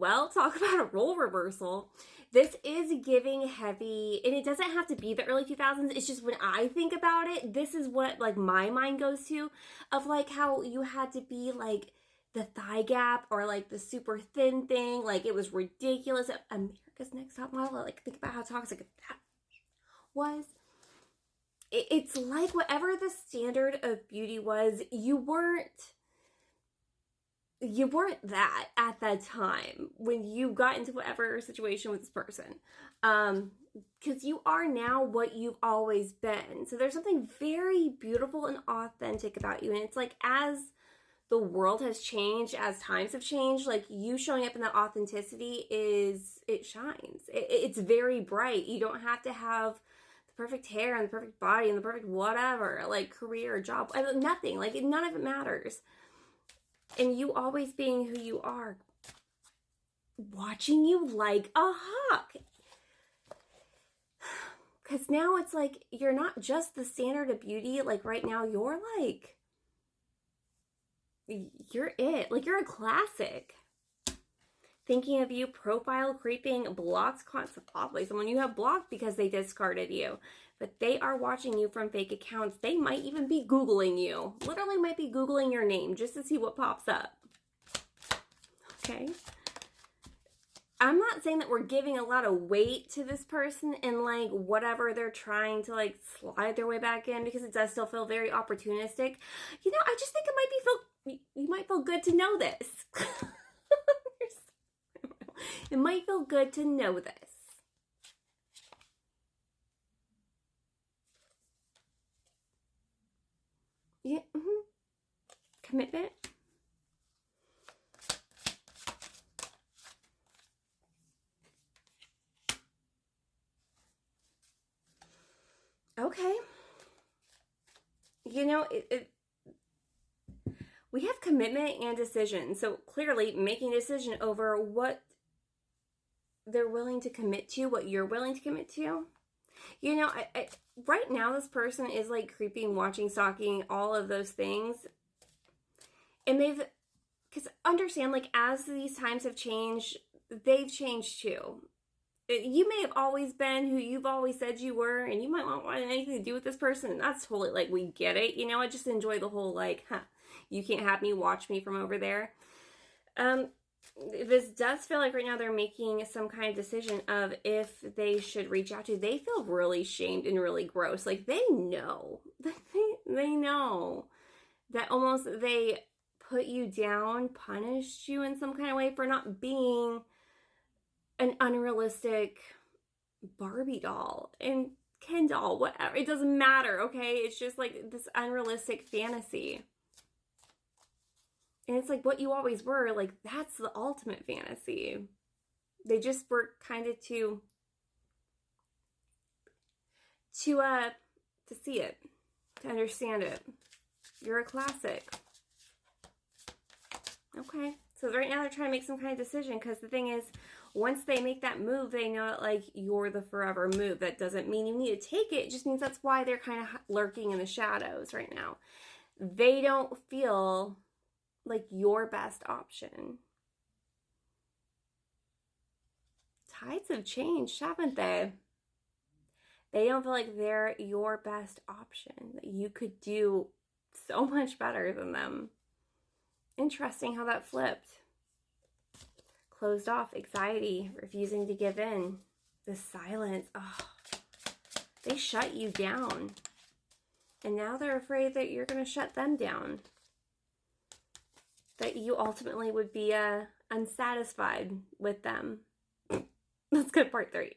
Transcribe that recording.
well, talk about a role reversal. This is giving heavy, and it doesn't have to be the early 2000s. It's just when I think about it, this is what like my mind goes to, of like how you had to be like the thigh gap or like the super thin thing. Like it was ridiculous. America's Next Top Model. Like think about how toxic that was. It's like whatever the standard of beauty was, you weren't that at that time when you got into whatever situation with this person. Because you are now what you've always been. So there's something very beautiful and authentic about you. And it's like as the world has changed, as times have changed, like you showing up in that authenticity it shines. It's very bright. You don't have to have the perfect hair and the perfect body and the perfect whatever, like career or job. Nothing. Like none of it matters. And you always being who you are, watching you like a hawk. Because now it's like, you're not just the standard of beauty. Like right now, you're it. Like you're a classic. Thinking of you, profile creeping, blocked constantly. Someone you have blocked because they discarded you. But they are watching you from fake accounts. They might even be Googling you. Literally might be Googling your name just to see what pops up. Okay? I'm not saying that we're giving a lot of weight to this person and like whatever they're trying to like slide their way back in, because it does still feel very opportunistic. You know, I just think you might feel good to know this. It might feel good to know this. Yeah. Commitment. Okay. You know, we have commitment and decision. So clearly making a decision over what they're willing to commit to, what you're willing to commit to. You know, right now this person is like creeping, watching, stalking, all of those things. And because understand, like as these times have changed, they've changed too. You may have always been who you've always said you were, and you might not want anything to do with this person, and that's totally, like, we get it. You know, I just enjoy the whole, like, you can't have me, watch me from over there. This does feel like right now they're making some kind of decision of if they should reach out to you. They feel really shamed and really gross. Like, they know. They know that almost they put you down, punished you in some kind of way for not being an unrealistic Barbie doll and Ken doll, whatever. It doesn't matter, okay? It's just like this unrealistic fantasy. And it's like what you always were, like that's the ultimate fantasy. They just were kind of to see it, to understand it. You're a classic. Okay. So right now they're trying to make some kind of decision, because the thing is, once they make that move, they know that like you're the forever move. That doesn't mean you need to take it. It just means that's why they're kind of lurking in the shadows right now. They don't feel like your best option. Tides have changed, haven't they? They don't feel like they're your best option, that you could do so much better than them. Interesting how that flipped. Closed off, anxiety, refusing to give in. The silence. Oh, they shut you down. And now they're afraid that you're going to shut them down. That you ultimately would be unsatisfied with them. Let's go to part 3.